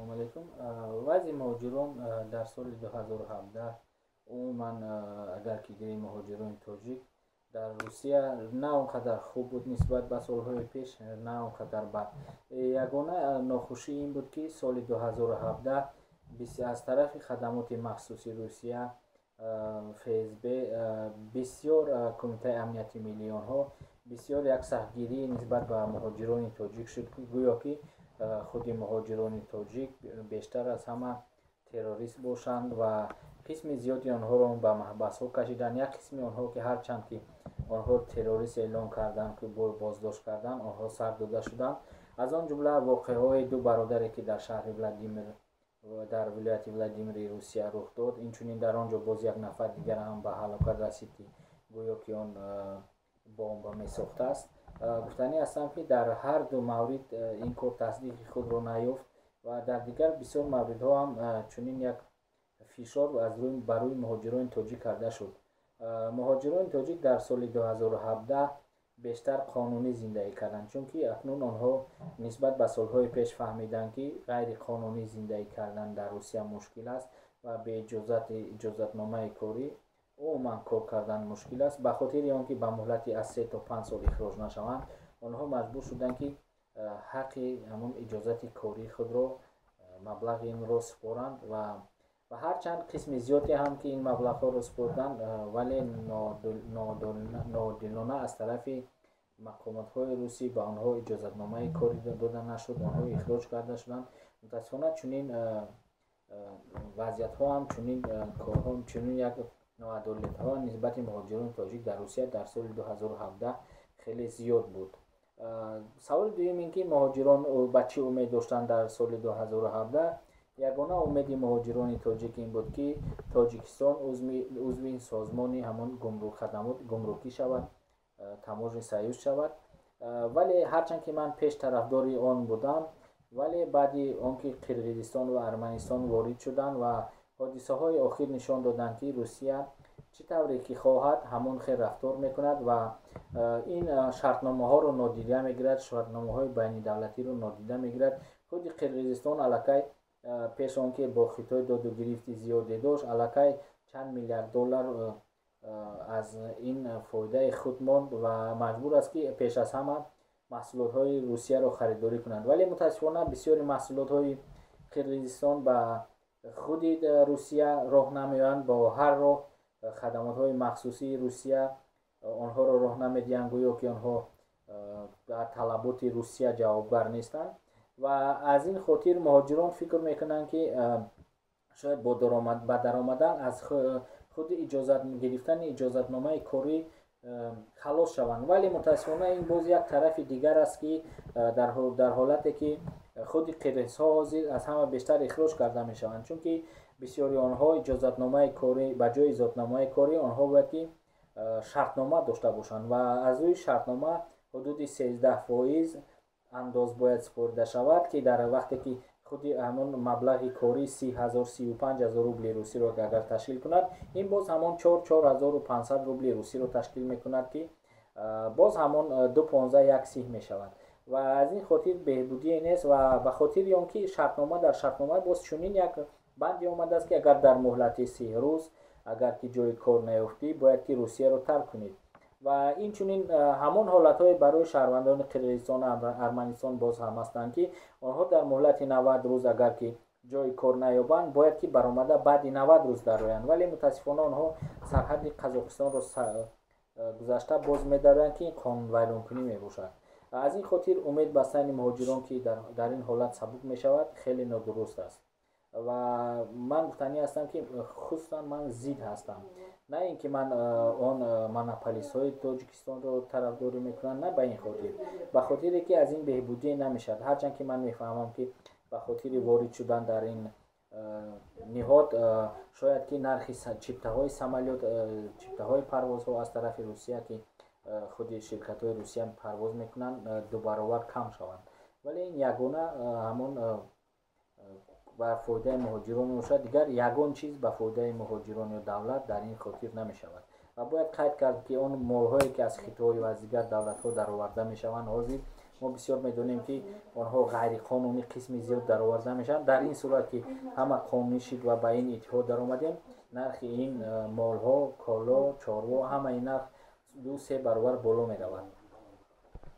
سلام علیکم. وضع مهاجران در سال 2017 عموما اگر که گیریم مهاجران تاجیک در روسیه نه اونقدر خوب بود نسبت به سالهای پیش، نه اونقدر بد. یگانه ناخوشی این بود که سال 2017 از طرف خدمات مخصوصی روسیه فسب بسیار کمیته امنیتی ملی آنها بسیار یک سختگیری نسبت به مهاجران تاجیک شد که گویا که خود مهاجران تاجیک بیشتر از همه تروریست باشند و قسم زیادی آنها را به محبس ها کشیدند. یک قسمی آنها که هرچند که آنها تروریست اعلام کردند که بازداشت کردند آنها سر داده شدند. از آن جمله واقعه های دو برادری که در شهر ولادیمیر و در ولایت ولادیمیر روسیه رخ داد، اینچنین در آنجا باز یک نفر دیگر هم به هلاکت رسید که گویا که آن بمب میساخته است. گفتنی هستم که در هر دو مورد این کار تصدیق خود را نیافت و در دیگر بسیار موردها هم چنین یک فشار از روی بر روی مهاجران تاجیک کرده شد. مهاجران تاجیک در سال 2017 بیشتر قانونی زندگی کردند، چون که اکنون آنها نسبت به سالهای پیش فهمیدند که غیر قانونی زندگی کردن در روسیه مشکل است و به اجازتنامه کاری عموما کار کردن مشکل است. به خاطر آنکه به مهلت از 3 تا 5 سال اخراج نشوند آنها مجبور شدند که حق همون اجازت کاری خود را مبلغ این را سپارند و هرچند قسم زیادی هم که این مبلغ ها را سپردند ولی نادلانه از طرف مقامات های روسی به آنها اجازتنامه کاری داده نشد، آنها اخراج کرده شدند. متاسفانه چنین وضعیت ها هم چنین کارها هم چنین یک ناعدالت ها نسبت مهاجران تاجیک در روسیه در سال 2017 خیلی زیاد بود. سوال دوم این که مهاجران به چه امید داشتند در سال 2017؟ یگانه امید مهاجران تاجیک این بود که تاجیکستان عضو سازمان همان خدمات گمرکی شود، تماج سیوز شود. ولی هرچند که من پیش طرفدار آن بودم، ولی بعد آنکه قرقیزستان و ارمنستان وارد شدند و حادثه های اخیر نشان دادند که روسیه چطوری که خواهد همون خیر رفتار میکند و این شرطنامه ها رو نادیده میگیرد، شرطنامه های بین دولتی رو نادیده میگیرد. خود قرقیزستان علاقه پیش آنکه با خطای داد و گرفت زیادی داشت علاقه چند میلیارد دلار از این فایده خود ماند و مجبور است که پیش از همه محصولات های روسیه را خریداری کنند. ولی متاسفانه بسیاری محصولات های قرقیزستان به خود روسیه راه نمی‌آیند، با هر راه خدمات های مخصوصی روسیه آنها را راه نمی‌دهند، گویا که آنها به طلبات روسیه جوابگر نیستند و از این خاطر مهاجران فکر میکنند که شاید با درآمدن از خود گرفتن اجازتنامه کاری خلاص شوند. ولی متاسفانه این باز یک طرف دیگر است که در حالتی که خود قرقیزها از همه بیشتر اخراج کرده می شوند، چون که بسیاری آنها اجازتنامه کاری به جای اجازتنامه کاری آنها باید که شرطنامه داشته باشند و از روی شرطنامه حدود 13% انداز باید سپرده شود که در وقتی که خود همون مبلغ کاری 30,000 35,000 روبل روسی را اگر تشکیل کند، این باز همون 4,500 روبل روسی را تشکیل میکند که باز همون 2.15 یک سیح می شود و از این خاطر بهبودی نیست و به خاطر آنکه شرطنامه باز چنین یک بندی آمده است که اگر در مهلت 30 روز اگر که جای کار نیافتی باید که روسیه را ترک کنید و این چنین همون حالتهای برای شهروندان قرقیزستان و ارمنستان باز هم هستند که آنها در مهلت 90 روز اگر که جای کار نیابند باید که برآمده بعد 90 روز درآیند، ولی متاسفانه آنها سرحد قزاقستان را گذشته باز می‌دارند که این قانون ویرانکنی میباشد. از این خاطر امید بستن مهاجران که در این حالت سبک میشود خیلی نادرست است و من گفتنی هستم که خصوصا من زید هستم، نه اینکه من آن مناپولیست های تاجیکستان رو طرفداری میکنم، نه به این خاطر، به خاطری که از این بهبودی نمیشد. هرچند که من میفهمم که به خاطر وارد شدن در این نهاد شاید که نرخ چپته های سمالیات چپته های پروازها از طرف روسیه که خود شرکت های روسیه پرواز میکنن 2 برابر کم شوند، ولی این یگانه همون و فایده مهاجران میشود. دیگر یگان چیز به فایده مهاجران و دولت در این خاطر نمی شود و باید قید کرد که اون مالهایی که از خطای و از دیگر دولت ها در آورده می شوند حاضر ما بسیار میدونیم که آنها غیر قانونی قسم زیاد درآورده میشن. در این صورت که همه قانونی شد و به این اتحاد در آمدیم، نرخ این مال ها، کالا، چاروا همه این نرخ 2-3 برابر بالا می رود.